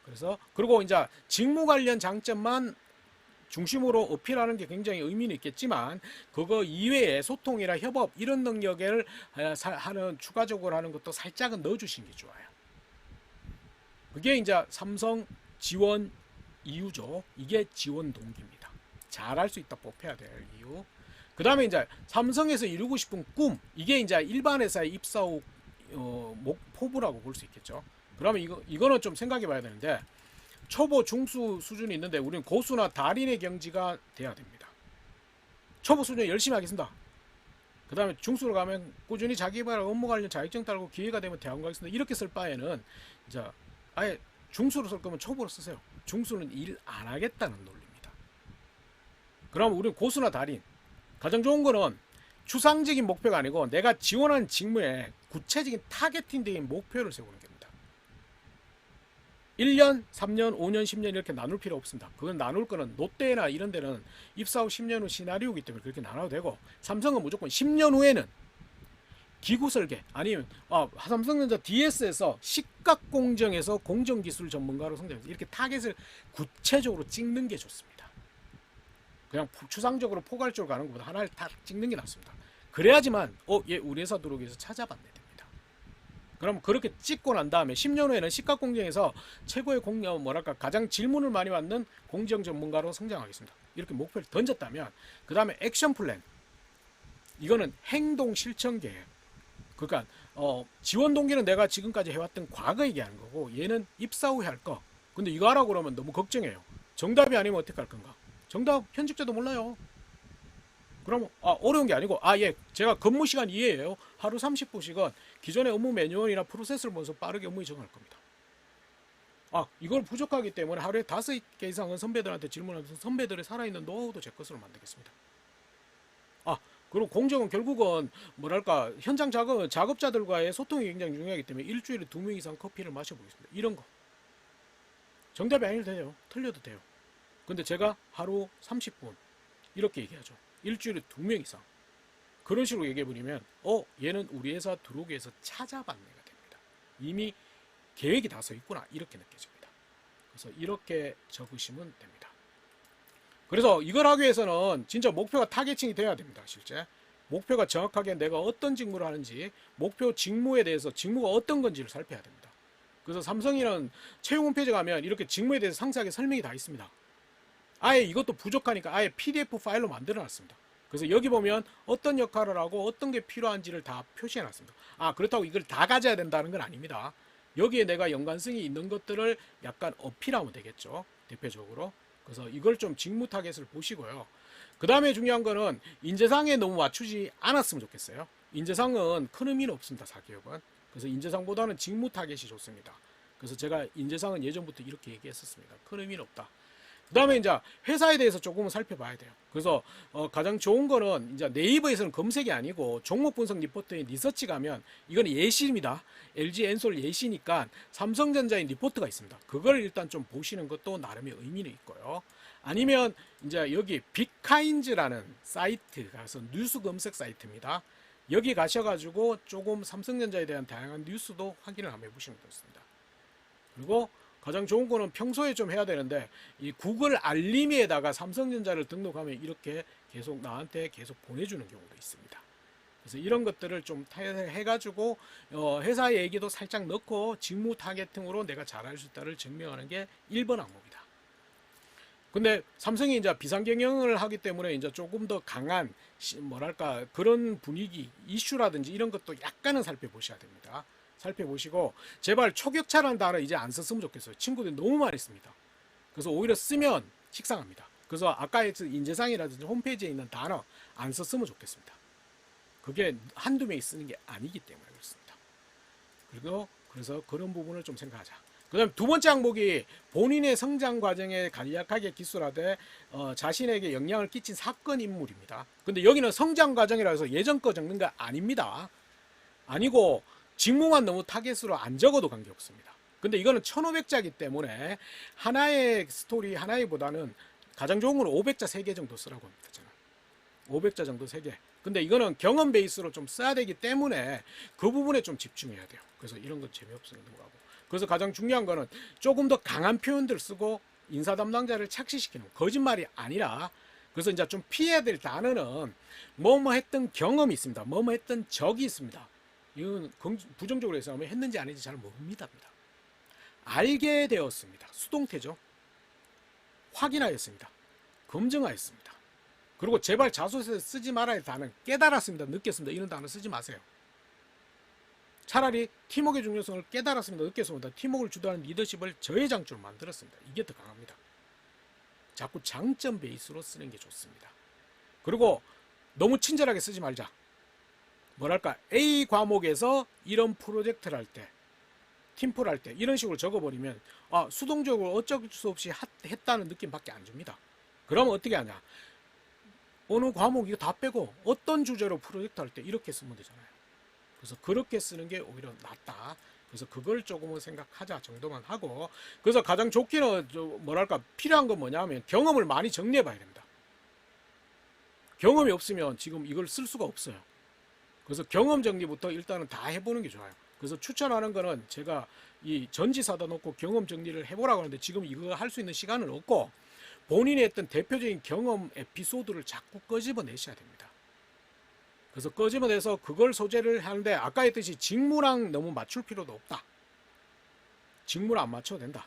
그래서 그리고 이제 직무 관련 장점만 중심으로 어필하는 게 굉장히 의미는 있겠지만 그거 이외에 소통이나 협업 이런 능력을 하는 추가적으로 하는 것도 살짝은 넣어주시는 게 좋아요. 그게 이제 삼성 지원 이유죠. 이게 지원 동기입니다. 잘할 수 있다 뽑혀야 될 이유. 그 다음에 이제 삼성에서 이루고 싶은 꿈, 이게 이제 일반 회사의 입사 후 포부라고 볼 수 있겠죠. 그러면 이거는 좀 생각해 봐야 되는데, 초보 중수 수준이 있는데 우리는 고수나 달인의 경지가 돼야 됩니다. 초보 수준에 열심히 하겠습니다. 그 다음에 중수로 가면 꾸준히 자기 개발 업무 관련 자격증 따고 기회가 되면 대학원 가겠습니다. 이렇게 쓸 바에는 이제 아예 중수로 쓸 거면 초보로 쓰세요. 중수는 일 안 하겠다는 논리입니다. 그럼 우리는 고수나 달인, 가장 좋은 거는 추상적인 목표가 아니고 내가 지원하는 직무에 구체적인 타겟팅된 목표를 세우는 겁니다. 1년, 3년, 5년, 10년 이렇게 나눌 필요 없습니다. 그건 나눌 거는 롯데나 이런 데는 입사 후 10년 후 시나리오이기 때문에 그렇게 나눠도 되고, 삼성은 무조건 10년 후에는 기구 설계 아니면 삼성전자 DS에서 시각 공정에서 공정기술 전문가로 성장해서 이렇게 타겟을 구체적으로 찍는 게 좋습니다. 그냥 추상적으로 포괄적으로 가는 것보다 하나를 딱 찍는 게 낫습니다. 그래야지만 얘 우리 회사 들어오기 위해서 찾아봤네 됩니다. 그럼 그렇게 찍고 난 다음에 10년 후에는 시각 공정에서 최고의 가장 질문을 많이 받는 공정 전문가로 성장하겠습니다. 이렇게 목표를 던졌다면 그 다음에 액션 플랜, 이거는 행동 실천 계획. 그러니까 지원 동기는 내가 지금까지 해왔던 과거 얘기하는 거고 얘는 입사 후에 할 거. 근데 이거 하라고 그러면 너무 걱정해요. 정답이 아니면 어떻게 할 건가? 정답 편집자도 몰라요. 그럼 어려운 게 아니고 예, 제가 근무 시간 이해해요. 하루 30분씩은 기존의 업무 매뉴얼이나 프로세스를 보면서 빠르게 업무 적응할 겁니다. 이걸 부족하기 때문에 하루에 5개 이상은 선배들한테 질문하면서 선배들의 살아있는 노하우도 제 것으로 만들겠습니다. 그리고 공정은 결국은 뭐랄까 현장 작업자들과의 소통이 굉장히 중요하기 때문에 일주일에 2명 이상 커피를 마셔보겠습니다. 이런 거 정답이 아니어도 돼요. 틀려도 돼요. 근데 제가 하루 30분 이렇게 얘기하죠. 일주일에 2명 이상. 그런 식으로 얘기해버리면 얘는 우리 회사 들어오기 위해서 찾아봤네가 됩니다. 이미 계획이 다 서 있구나 이렇게 느껴집니다. 그래서 이렇게 적으시면 됩니다. 그래서 이걸 하기 위해서는 진짜 목표가 타겟팅이 돼야 됩니다. 실제 목표가 정확하게 내가 어떤 직무를 하는지, 목표 직무에 대해서 직무가 어떤 건지를 살펴야 됩니다. 그래서 삼성이는 채용 홈페이지 가면 이렇게 직무에 대해서 상세하게 설명이 다 있습니다. 아예 이것도 부족하니까 아예 PDF 파일로 만들어 놨습니다. 그래서 여기 보면 어떤 역할을 하고 어떤 게 필요한지를 다 표시해 놨습니다. 그렇다고 이걸 다 가져야 된다는 건 아닙니다. 여기에 내가 연관성이 있는 것들을 약간 어필하면 되겠죠. 대표적으로. 그래서 이걸 좀 직무 타겟을 보시고요. 그 다음에 중요한 거는 인재상에 너무 맞추지 않았으면 좋겠어요. 인재상은 큰 의미는 없습니다. 사기업은. 그래서 인재상보다는 직무 타겟이 좋습니다. 그래서 제가 인재상은 예전부터 이렇게 얘기했었습니다. 큰 의미는 없다. 그 다음에 이제 회사에 대해서 조금은 살펴봐야 돼요. 그래서 가장 좋은 거는 이제 네이버에서는 검색이 아니고 종목 분석 리포트에 리서치 가면 이건 예시입니다. LG 엔솔 예시니까 삼성전자의 리포트가 있습니다. 그걸 일단 좀 보시는 것도 나름의 의미는 있고요. 아니면 이제 여기 빅카인즈라는 사이트 가서 뉴스 검색 사이트입니다. 여기 가셔가지고 조금 삼성전자에 대한 다양한 뉴스도 확인을 한번 해보시면 좋습니다. 그리고 가장 좋은 거는 평소에 좀 해야 되는데 이 구글 알림에다가 삼성전자를 등록하면 이렇게 계속 나한테 계속 보내주는 경우도 있습니다. 그래서 이런 것들을 좀 해가지고 회사 얘기도 살짝 넣고 직무 타겟팅으로 내가 잘할 수 있다를 증명하는 게 1번 항목이다. 근데 삼성이 이제 비상경영을 하기 때문에 이제 조금 더 강한 뭐랄까 그런 분위기 이슈라든지 이런 것도 약간은 살펴보셔야 됩니다. 살펴보시고 제발 초격차라는 단어 이제 안 썼으면 좋겠어요. 친구들이 너무 많이 씁니다. 그래서 오히려 쓰면 식상합니다. 그래서 아까 인재상이라든지 홈페이지에 있는 단어 안 썼으면 좋겠습니다. 그게 한두 명이 쓰는 게 아니기 때문에 그렇습니다. 그리고 그래서 그런 부분을 좀 생각하자. 그 다음 두 번째 항목이 본인의 성장 과정에 간략하게 기술하되 자신에게 영향을 끼친 사건 인물입니다. 근데 여기는 성장 과정이라 해서 예전 거 적는 거 아닙니다. 아니고 직무만 너무 타겟으로 안 적어도 관계없습니다. 근데 이거는 1500자이기 때문에 하나의 스토리 하나의보다는 가장 좋은 건 500자 3개 정도 쓰라고 합니다. 저는 500자 정도 3개. 근데 이거는 경험 베이스로 좀 써야 되기 때문에 그 부분에 좀 집중해야 돼요. 그래서 이런 건 재미없는 거고. 그래서 가장 중요한 거는 조금 더 강한 표현들 쓰고 인사 담당자를 착시시키는 거짓말이 아니라 그래서 이제 좀 피해야 될 단어는 뭐뭐 했던 경험이 있습니다. 뭐뭐 했던 적이 있습니다. 이건 부정적으로 해서 했는지 아닌지 잘 모릅니다. 알게 되었습니다. 수동태죠. 확인하였습니다. 검증하였습니다. 그리고 제발 자소서에 쓰지 말아야 할 단어 깨달았습니다. 느꼈습니다. 이런 단어 쓰지 마세요. 차라리 팀워크의 중요성을 깨달았습니다. 느꼈습니다. 팀워크를 주도하는 리더십을 저의 장점으로 만들었습니다. 이게 더 강합니다. 자꾸 장점 베이스로 쓰는 게 좋습니다. 그리고 너무 친절하게 쓰지 말자. 뭐랄까 A 과목에서 이런 프로젝트를 할 때 팀플 할 때 이런 식으로 적어버리면 수동적으로 어쩔 수 없이 했다는 느낌밖에 안 줍니다. 그러면 어떻게 하냐, 어느 과목 이거 다 빼고 어떤 주제로 프로젝트 할 때 이렇게 쓰면 되잖아요. 그래서 그렇게 쓰는 게 오히려 낫다. 그래서 그걸 조금은 생각하자 정도만 하고, 그래서 가장 좋기는 뭐랄까 필요한 건 뭐냐면 경험을 많이 정리해 봐야 됩니다. 경험이 없으면 지금 이걸 쓸 수가 없어요. 그래서 경험 정리부터 일단은 다 해보는 게 좋아요. 그래서 추천하는 거는 제가 이 전지 사다 놓고 경험 정리를 해보라고 하는데 지금 이거 할 수 있는 시간은 없고 본인이 했던 대표적인 경험 에피소드를 자꾸 끄집어내셔야 됩니다. 그래서 끄집어내서 그걸 소재를 하는데 아까 했듯이 직무랑 너무 맞출 필요도 없다. 직무를 안 맞춰도 된다.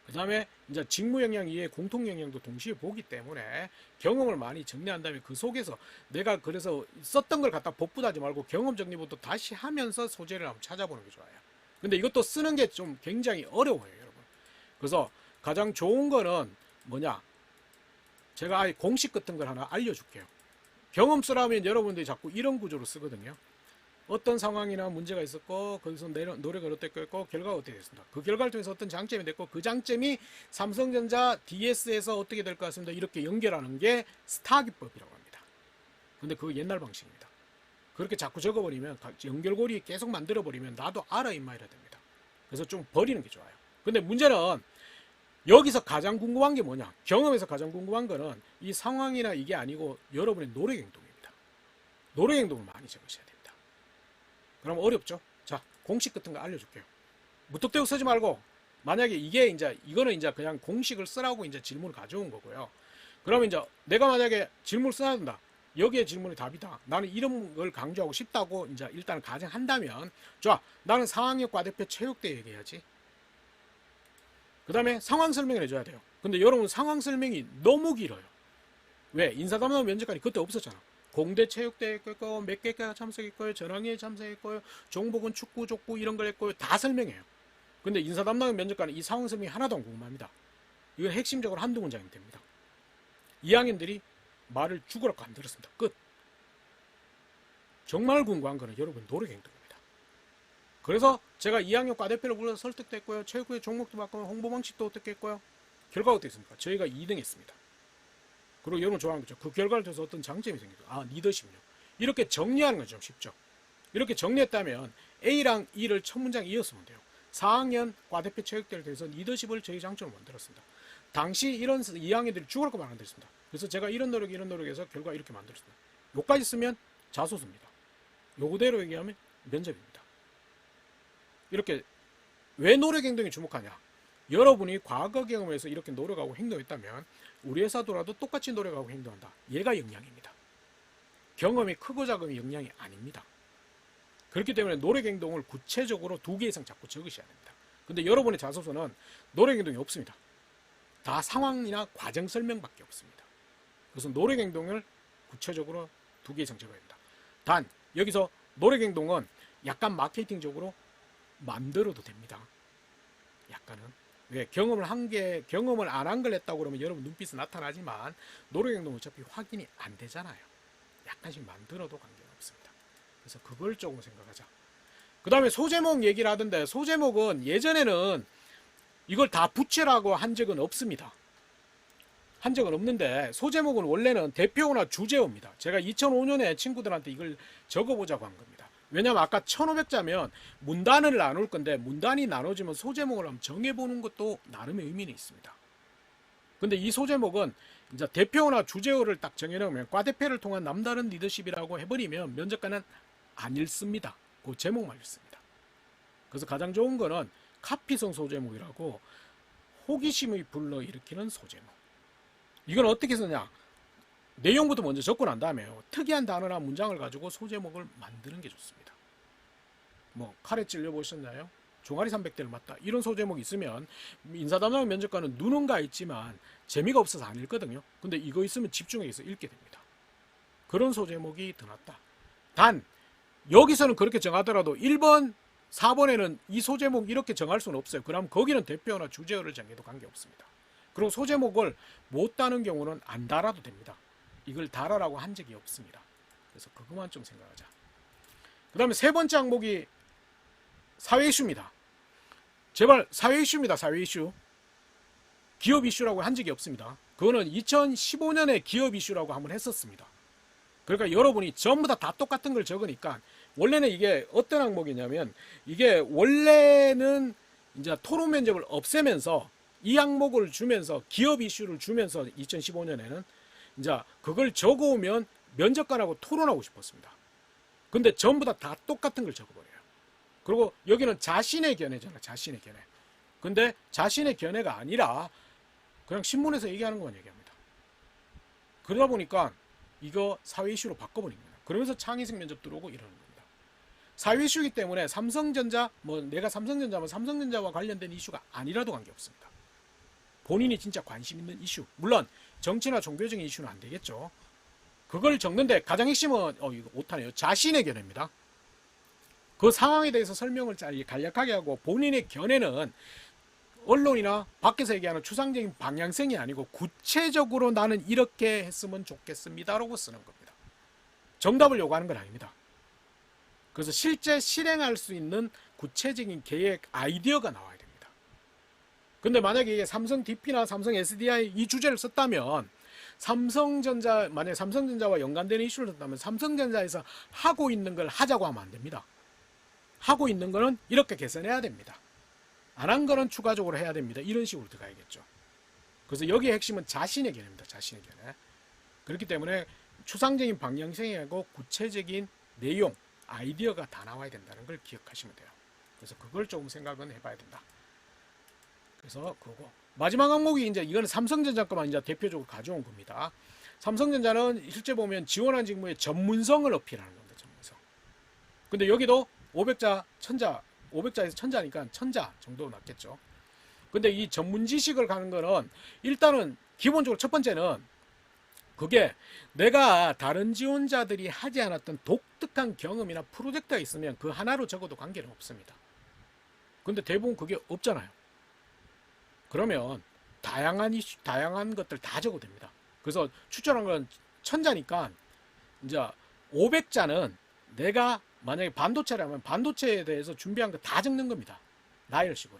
그 다음에 이제 직무 영역 이외에 공통 영역도 동시에 보기 때문에 경험을 많이 정리한 다음에 그 속에서 내가 그래서 썼던 걸 갖다 복붙하지 말고 경험 정리부터 다시 하면서 소재를 한번 찾아보는 게 좋아요. 근데 이것도 쓰는 게 좀 굉장히 어려워요, 여러분. 그래서 가장 좋은 거는 뭐냐, 제가 아예 공식 같은 걸 하나 알려줄게요. 경험 쓰라면 여러분들이 자꾸 이런 구조로 쓰거든요. 어떤 상황이나 문제가 있었고 거기서 노력을 어떻게 했고 결과가 어떻게 됐습니다. 그 결과를 통해서 어떤 장점이 됐고 그 장점이 삼성전자 DS에서 어떻게 될 것 같습니다. 이렇게 연결하는 게 스타기법이라고 합니다. 근데 그거 옛날 방식입니다. 그렇게 자꾸 적어버리면 연결고리 계속 만들어버리면 나도 알아 임마 이라 됩니다. 그래서 좀 버리는 게 좋아요. 근데 문제는 여기서 가장 궁금한 게 뭐냐, 경험에서 가장 궁금한 거는 이 상황이나 이게 아니고 여러분의 노력 행동입니다. 노력 행동을 많이 적으셔야 됩니다. 그럼 어렵죠? 자, 공식 같은 거 알려줄게요. 무턱대고 쓰지 말고, 만약에 이거는 이제 그냥 공식을 쓰라고 이제 질문을 가져온 거고요. 그러면 이제 내가 만약에 질문을 써야 된다. 여기에 질문이 답이다. 나는 이런 걸 강조하고 싶다고 이제 일단 가정한다면, 좋아. 나는 상황역 과대표 체육대 얘기해야지. 그 다음에 상황 설명을 해줘야 돼요. 근데 여러분 상황 설명이 너무 길어요. 왜? 인사담당 면접관이 그때 없었잖아. 공대 체육대회 했고 몇 개가 참석했고요, 전황회에 참석했고요, 종복은 축구, 족구 이런 걸 했고요, 다 설명해요. 근데 인사 담당 면접관은 이 상황 설명이 하나도 안 궁금합니다. 이건 핵심적으로 한두 문장이면 됩니다. 2학년들이 말을 죽으라고 안 들었습니다. 끝. 정말 궁금한 거는 여러분 노력 행동입니다. 그래서 제가 2학년 과대표를 불러서 설득도 했고요, 체육회 종목도 바꾸고 홍보 방식도 어떻게 했고요, 결과가 어떻게 했습니까? 저희가 2등 했습니다. 그리고 여러분 좋아하는 거죠. 그 결과를 통해서 어떤 장점이 생기죠. 리더십이요. 이렇게 정리하는 건 좀 쉽죠. 이렇게 정리했다면 A랑 E를 첫 문장 이었으면 돼요. 4학년 과대표 체육대회를 통해서 리더십을 저희 장점으로 만들었습니다. 당시 이런 2학년들이 죽을 거만 만들었습니다. 그래서 제가 이런 노력해서 결과 이렇게 만들었습니다. 요까지 쓰면 자소서입니다. 요 그대로 얘기하면 면접입니다. 이렇게 왜 노력 행동에 주목하냐? 여러분이 과거 경험에서 이렇게 노력하고 행동했다면 우리 회사도라도 똑같이 노력하고 행동한다. 얘가 역량입니다. 경험이 크고 작음이 역량이 아닙니다. 그렇기 때문에 노력 행동을 구체적으로 2개 이상 자꾸 적으셔야 됩니다. 근데 여러분의 자소서는 노력 행동이 없습니다. 다 상황이나 과정 설명밖에 없습니다. 그래서 노력 행동을 구체적으로 2개 이상 적어야 됩니다. 단 여기서 노력 행동은 약간 마케팅적으로 만들어도 됩니다. 약간은. 왜? 경험을 안 한 걸 했다고 그러면 여러분 눈빛에 나타나지만 노력 행동은 어차피 확인이 안 되잖아요. 약간씩 만들어도 관계가 없습니다. 그래서 그걸 조금 생각하자. 그 다음에 소제목 얘기를 하던데, 소제목은 예전에는 이걸 다 붙이라고 한 적은 없습니다. 한 적은 없는데, 소제목은 원래는 대표어나 주제어입니다. 제가 2005년에 친구들한테 이걸 적어보자고 한 겁니다. 왜냐면 아까 1500자면 문단을 나눌 건데, 문단이 나눠지면 소제목을 한번 정해보는 것도 나름의 의미는 있습니다. 근데 이 소제목은 이제 대표어나 주제어를 딱 정해놓으면 과대표를 통한 남다른 리더십이라고 해버리면 면접관은 안 읽습니다. 그 제목만 읽습니다. 그래서 가장 좋은 거는 카피성 소제목이라고 호기심을 불러일으키는 소제목. 이건 어떻게 쓰냐? 내용부터 먼저 적고 난 다음에 특이한 단어나 문장을 가지고 소제목을 만드는 게 좋습니다. 뭐 칼에 찔려 보셨나요? 종아리 300대를 맞다. 이런 소제목이 있으면 인사담당 면접관은 눈은 가 있지만 재미가 없어서 안 읽거든요. 근데 이거 있으면 집중해서 읽게 됩니다. 그런 소제목이 더 낫다. 단 여기서는 그렇게 정하더라도 1번, 4번에는 이 소제목 이렇게 정할 수는 없어요. 그럼 거기는 대표어나 주제어를 정해도 관계없습니다. 그리고 소제목을 못 다는 경우는 안 달아도 됩니다. 이걸 달아라고 한 적이 없습니다. 그래서 그것만 좀 생각하자. 그 다음에 3번째 항목이 사회 이슈입니다. 제발 사회 이슈입니다. 사회 이슈. 기업 이슈라고 한 적이 없습니다. 그거는 2015년에 기업 이슈라고 한번 했었습니다. 그러니까 여러분이 전부 다 똑같은 걸 적으니까, 원래는 이게 어떤 항목이냐면, 이게 원래는 이제 토론 면접을 없애면서 이 항목을 주면서 기업 이슈를 주면서 2015년에는 이제 그걸 적어오면 면접관하고 토론하고 싶었습니다. 근데 전부 다 똑같은 걸 적어버려요. 그리고 여기는 자신의 견해잖아. 자신의 견해. 근데 자신의 견해가 아니라 그냥 신문에서 얘기하는 것만 얘기합니다. 그러다 보니까 이거 사회 이슈로 바꿔버린 거예요. 그러면서 창의적 면접 들어오고 이러는 겁니다. 사회 이슈이기 때문에 삼성전자, 내가 삼성전자면 삼성전자와 관련된 이슈가 아니라도 관계없습니다. 본인이 진짜 관심 있는 이슈. 물론 정치나 종교적인 이슈는 안 되겠죠. 그걸 적는데 가장 핵심은 이거 못하네요. 자신의 견해입니다. 그 상황에 대해서 설명을 간략하게 하고, 본인의 견해는 언론이나 밖에서 얘기하는 추상적인 방향성이 아니고 구체적으로 나는 이렇게 했으면 좋겠습니다라고 쓰는 겁니다. 정답을 요구하는 건 아닙니다. 그래서 실제 실행할 수 있는 구체적인 계획, 아이디어가 나와야 됩니다. 근데 만약에 이게 삼성 DP나 삼성 SDI 이 주제를 썼다면, 만약에 삼성전자와 연관되는 이슈를 썼다면 삼성전자에서 하고 있는 걸 하자고 하면 안 됩니다. 하고 있는 거는 이렇게 개선해야 됩니다. 안 한 거는 추가적으로 해야 됩니다. 이런 식으로 들어가야겠죠. 그래서 여기의 핵심은 자신의 견해입니다. 자신의 견해. 그렇기 때문에 추상적인 방향성이고 구체적인 내용, 아이디어가 다 나와야 된다는 걸 기억하시면 돼요. 그래서 그걸 조금 생각은 해봐야 된다. 그래서 그거. 마지막 항목이 이제 이거는 삼성전자 거만 이제 대표적으로 가져온 겁니다. 삼성전자는 실제 보면 지원한 직무의 전문성을 어필하는 겁니다. 전문성. 근데 여기도 500자, 1000자, 500자에서 1000자니까 1000자 정도 낫겠죠. 근데 이 전문 지식을 가는 거는 일단은 기본적으로 첫 번째는 그게 내가 다른 지원자들이 하지 않았던 독특한 경험이나 프로젝트가 있으면 그 하나로 적어도 관계는 없습니다. 근데 대부분 그게 없잖아요. 그러면 다양한 이슈, 다양한 것들 다 적어도 됩니다. 그래서 추천한 건 1000자니까 이제 500자는 내가 만약에 반도체라면 반도체에 대해서 준비한 거 다 적는 겁니다. 나열식으로.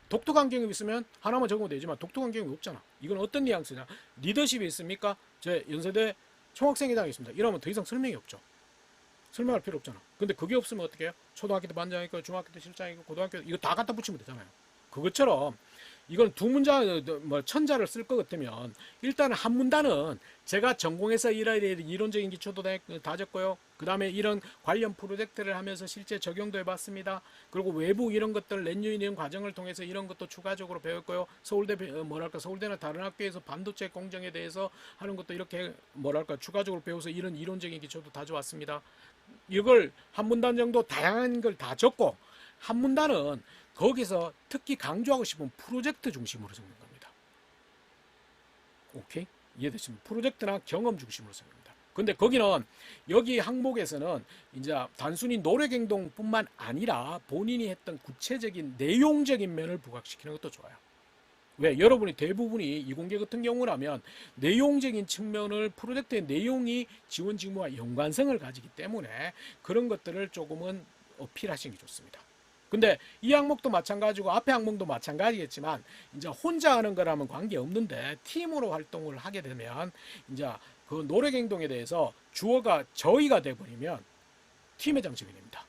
독특한 경험이 있으면 하나만 적으면 되지만 독특한 경험이 없잖아. 이건 어떤 뉘앙스냐? 리더십이 있습니까? 제 연세대 총학생회장이 있습니다. 이러면 더 이상 설명이 없죠. 설명할 필요 없잖아. 근데 그게 없으면 어떻게 해요? 초등학교 때 반장이고 중학교 때 실장이고 고등학교 때 이거 다 갖다 붙이면 되잖아요. 그것처럼 이건 두 문장, 뭐 천자를 쓸 것 같으면 일단 한 문단은 제가 전공해서 이론적인 기초도 다졌고요. 그 다음에 이런 관련 프로젝트를 하면서 실제 적용도 해봤습니다. 그리고 외부 이런 것들 렌유인 이런 과정을 통해서 이런 것도 추가적으로 배웠고요. 서울대 서울대나 다른 학교에서 반도체 공정에 대해서 하는 것도 이렇게 추가적으로 배워서 이런 이론적인 기초도 다져왔습니다. 이걸 한 문단 정도 다양한 걸 다 적고 한 문단은 거기서 특히 강조하고 싶은 프로젝트 중심으로 적는 겁니다. 오케이? 이해되십니까? 프로젝트나 경험 중심으로 적는 겁니다. 근데 거기는 여기 항목에서는 이제 단순히 노력행동뿐만 아니라 본인이 했던 구체적인 내용적인 면을 부각시키는 것도 좋아요. 왜? 여러분이 대부분이 이공계 같은 경우라면 내용적인 측면을 프로젝트의 내용이 지원 직무와 연관성을 가지기 때문에 그런 것들을 조금은 어필하시는 게 좋습니다. 근데 이 항목도 마찬가지고 앞에 항목도 마찬가지겠지만 이제 혼자 하는 거라면 관계없는데 팀으로 활동을 하게 되면 이제 그 노력행동에 대해서 주어가 저희가 돼버리면 팀의 장점이 됩니다.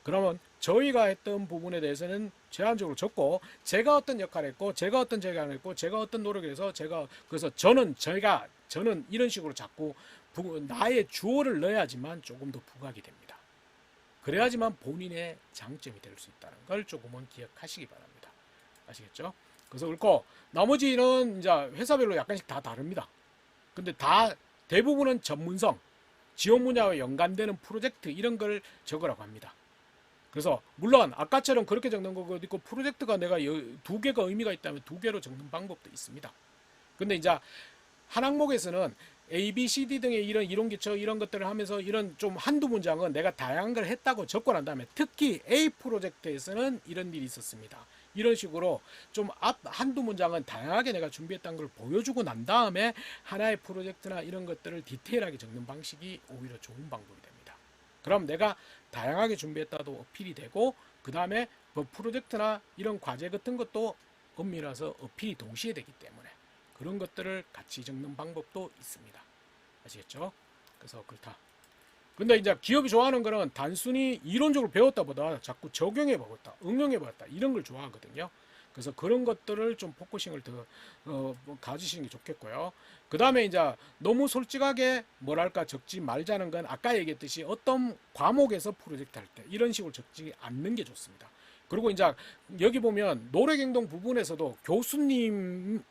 그러면 저희가 했던 부분에 대해서는 제한적으로 적고 제가 어떤 역할을 했고 제가 어떤 제안을 했고 제가 어떤 노력을 해서 그래서 저는 이런 식으로 자꾸 나의 주어를 넣어야지만 조금 더 부각이 됩니다. 그래야지만 본인의 장점이 될 수 있다는 걸 조금은 기억하시기 바랍니다. 아시겠죠? 그래서 그렇고 나머지는 이제 회사별로 약간씩 다 다릅니다. 근데 대부분은 전문성, 지원 분야와 연관되는 프로젝트 이런 걸 적으라고 합니다. 그래서 물론 아까처럼 그렇게 적는 거고 있고 프로젝트가 내가 두 개가 의미가 있다면 두 개로 적는 방법도 있습니다. 근데 이제 한 항목에서는 A, B, C, D 등의 이런 이론 기초 이런 것들을 하면서 이런 좀 한두 문장은 내가 다양한 걸 했다고 적고 난 다음에 특히 A 프로젝트에서는 이런 일이 있었습니다. 이런 식으로 좀 한두 문장은 다양하게 내가 준비했다는 걸 보여주고 난 다음에 하나의 프로젝트나 이런 것들을 디테일하게 적는 방식이 오히려 좋은 방법이 됩니다. 그럼 내가 다양하게 준비했다도 어필이 되고 그 다음에 뭐 프로젝트나 이런 과제 같은 것도 엄밀해서 어필이 동시에 되기 때문에 그런 것들을 같이 적는 방법도 있습니다. 아시겠죠? 그래서 그렇다. 근데 이제 기업이 좋아하는 거는 단순히 이론적으로 배웠다보다 자꾸 적용해보겠다, 응용해보겠다 이런 걸 좋아하거든요. 그래서 그런 것들을 좀 포커싱을 더 가지시는 게 좋겠고요. 그 다음에 이제 너무 솔직하게 적지 말자는 건 아까 얘기했듯이 어떤 과목에서 프로젝트 할 때 이런 식으로 적지 않는 게 좋습니다. 그리고 이제 여기 보면 노력행동 부분에서도 교수님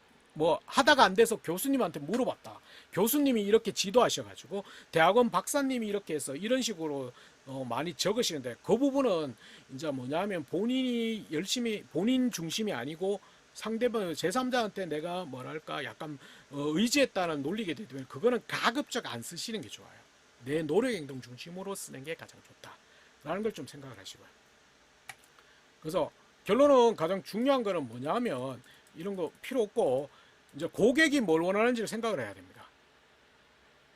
하다가 안 돼서 교수님한테 물어봤다. 교수님이 이렇게 지도하셔가지고 대학원 박사님이 이렇게 해서 이런 식으로 많이 적으시는데 그 부분은 이제 뭐냐면 본인이 열심히 본인 중심이 아니고 상대방 제3자한테 내가 약간 의지했다는 논리게 되면 그거는 가급적 안 쓰시는 게 좋아요. 내 노력행동 중심으로 쓰는 게 가장 좋다라는 걸 좀 생각을 하시고요. 그래서 결론은 가장 중요한 거는 뭐냐면 이런 거 필요 없고 이제 고객이 뭘 원하는지를 생각을 해야 됩니다.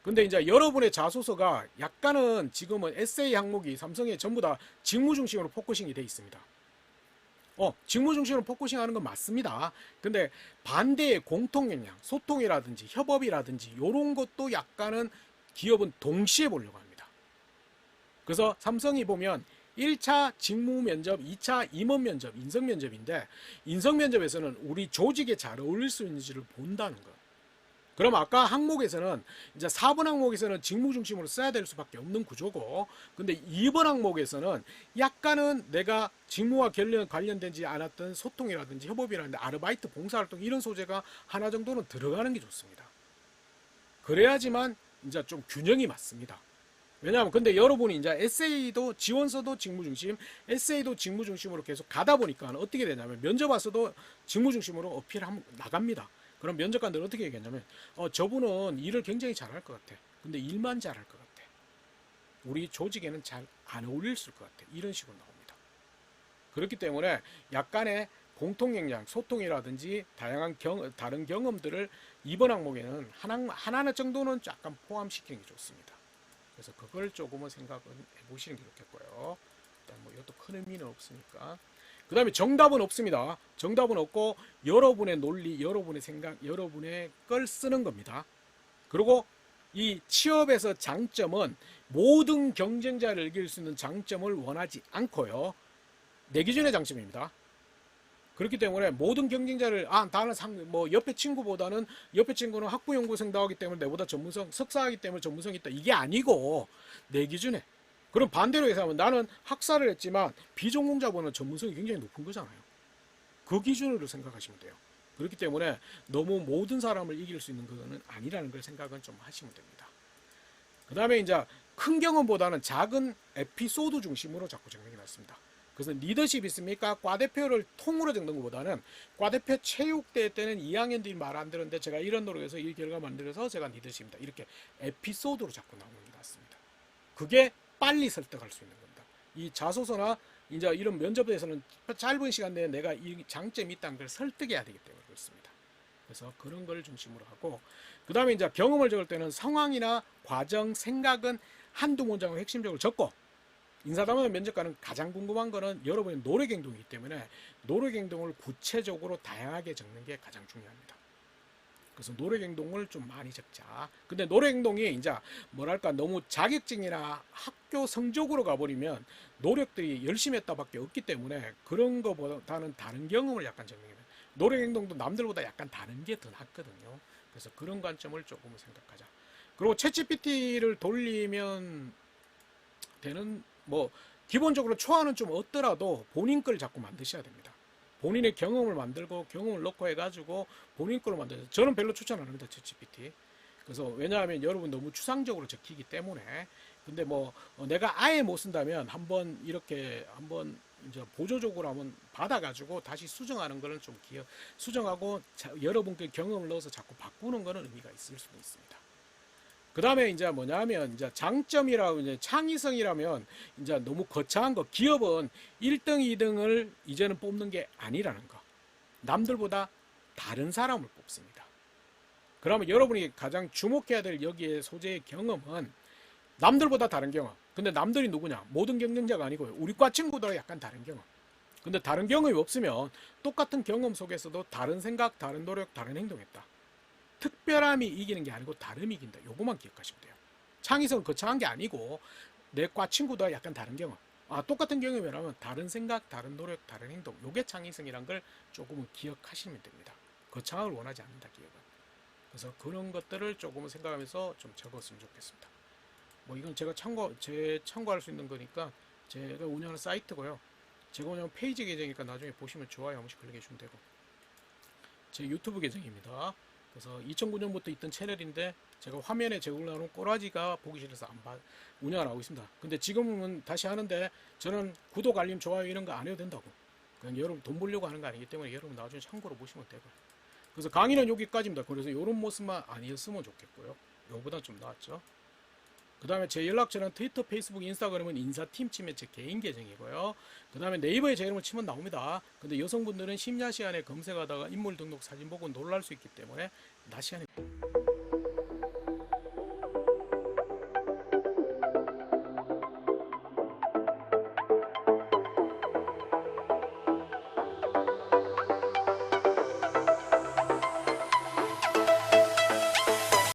근데 이제 여러분의 자소서가 약간은 지금은 에세이 항목이 삼성에 전부 다 직무 중심으로 포커싱이 돼 있습니다. 직무 중심으로 포커싱 하는 건 맞습니다. 근데 반대의 공통 역량, 소통이라든지 협업이라든지 이런 것도 약간은 기업은 동시에 보려고 합니다. 그래서 삼성이 보면 1차 직무 면접, 2차 임원 면접, 인성 면접인데 인성 면접에서는 우리 조직에 잘 어울릴 수 있는지를 본다는 거. 그럼 아까 항목에서는 이제 4번 항목에서는 직무 중심으로 써야 될 수밖에 없는 구조고 근데 2번 항목에서는 약간은 내가 직무와 관련되지 않았던 소통이라든지 협업이라든지 아르바이트, 봉사활동 이런 소재가 하나 정도는 들어가는 게 좋습니다. 그래야지만 이제 좀 균형이 맞습니다. 왜냐하면 근데 여러분이 이제 에세이도 지원서도 직무 중심, 에세이도 직무 중심으로 계속 가다 보니까 어떻게 되냐면 면접 와서도 직무 중심으로 어필하면 나갑니다. 그럼 면접관들은 어떻게 얘기했냐면 저분은 일을 굉장히 잘할 것 같아. 근데 일만 잘할 것 같아. 우리 조직에는 잘 안 어울릴 것 같아. 이런 식으로 나옵니다. 그렇기 때문에 약간의 공통 역량, 소통이라든지 다양한 다른 경험들을 이번 항목에는 하나 정도는 약간 포함시키는 게 좋습니다. 그래서 그걸 조금은 생각을 해보시는 게 좋겠고요. 일단 이것도 큰 의미는 없으니까. 그 다음에 정답은 없습니다. 정답은 없고 여러분의 논리, 여러분의 생각, 여러분의 걸 쓰는 겁니다. 그리고 이 취업에서 장점은 모든 경쟁자를 이길 수 있는 장점을 원하지 않고요. 내 기준의 장점입니다. 그렇기 때문에 모든 경쟁자를 나는 뭐 옆에 친구보다는 옆에 친구는 학부연구생 나오기 때문에 내보다 전문성 석사하기 때문에 전문성이 있다 이게 아니고 내 기준에 그럼 반대로 해서 나는 학사를 했지만 비전공자보다는 전문성이 굉장히 높은 거잖아요. 그 기준으로 생각하시면 돼요. 그렇기 때문에 너무 모든 사람을 이길 수 있는 거는 아니라는 걸 생각은 좀 하시면 됩니다. 그 다음에 이제 큰 경험보다는 작은 에피소드 중심으로 자꾸 적는 게 낫습니다. 그래서 리더십 있습니까? 과대표를 통으로 적는 것보다는 과대표 체육대회 때는 2학년들이 말 안 들었는데 제가 이런 노력에서 이 결과 만들어서 제가 리더십입니다. 이렇게 에피소드로 자꾸 나오는 게 낫습니다. 그게 빨리 설득할 수 있는 겁니다. 이 자소서나 이제 이런 면접에서는 짧은 시간 내에 내가 이 장점이 있다는 걸 설득해야 되기 때문에 그렇습니다. 그래서 그런 걸 중심으로 하고 그 다음에 이제 경험을 적을 때는 상황이나 과정, 생각은 한두 문장을 핵심적으로 적고 인사담원 면접관은 가장 궁금한 거는 여러분의 노력 행동이기 때문에 노력 행동을 구체적으로 다양하게 적는 게 가장 중요합니다. 그래서 노력 행동을 좀 많이 적자. 근데 노력 행동이 이제 뭐랄까 너무 자격증이나 학교 성적으로 가버리면 노력들이 열심히 했다밖에 없기 때문에 그런 거보다는 다른 경험을 약간 적는 게 노력 행동도 남들보다 약간 다른 게 더 낫거든요. 그래서 그런 관점을 조금 생각하자. 그리고 챗GPT를 돌리면 되는 뭐 기본적으로 초안은 좀 얻더라도 본인 걸 자꾸 만드셔야 됩니다. 본인의 경험을 만들고 경험을 넣고 해가지고 본인 걸로 만들어요. 저는 별로 추천 안 합니다. 챗GPT. 그래서 왜냐하면 여러분 너무 추상적으로 적히기 때문에. 근데 뭐 내가 아예 못 쓴다면 한번 이렇게 한번 이제 보조적으로 한번 받아가지고 다시 수정하는 거는 좀 수정하고 여러분께 경험을 넣어서 자꾸 바꾸는 거는 의미가 있을 수도 있습니다. 그 다음에 이제 뭐냐면 이제 장점이라고 이제 창의성이라면 이제 너무 거창한 거 기업은 1등, 2등을 이제는 뽑는 게 아니라는 거. 남들보다 다른 사람을 뽑습니다. 그러면 여러분이 가장 주목해야 될 여기에 소재의 경험은 남들보다 다른 경험. 근데 남들이 누구냐? 모든 경쟁자가 아니고요. 우리 과 친구들은 약간 다른 경험. 근데 다른 경험이 없으면 똑같은 경험 속에서도 다른 생각, 다른 노력, 다른 행동했다. 특별함이 이기는 게 아니고 다름이 이긴다. 요거만 기억하시면 돼요. 창의성은 거창한 게 아니고 내 과 친구들과 약간 다른 경험. 똑같은 경험이라면 다른 생각, 다른 노력, 다른 행동. 요게 창의성이란 걸 조금은 기억하시면 됩니다. 거창함을 원하지 않는다, 기업은. 그래서 그런 것들을 조금은 생각하면서 좀 적었으면 좋겠습니다. 뭐 이건 제가 참고할 수 있는 거니까 제가 운영하는 사이트고요. 제가 운영하는 페이지 계정이니까 나중에 보시면 좋아요 한 번씩 클릭해 주면 되고 제 유튜브 계정입니다. 그래서 2009년부터 있던 채널인데 제가 화면에 제공하는 꼬라지가 보기 싫어서 운영을 하고 있습니다. 근데 지금은 다시 하는데 저는 구독, 알림, 좋아요 이런 거 안 해도 된다고. 그냥 여러분 돈 벌려고 하는 거 아니기 때문에 여러분 나중에 참고로 보시면 되고. 그래서 강의는 여기까지입니다. 그래서 이런 모습만 아니었으면 좋겠고요. 요보다 좀 나았죠. 그 다음에 제 연락처는 트위터, 페이스북, 인스타그램은 인사팀 치면 제 개인 계정이고요. 그 다음에 네이버에 제 이름을 치면 나옵니다. 근데 여성분들은 심야 시간에 검색하다가 인물 등록 사진 보고 놀랄 수 있기 때문에 낮 시간에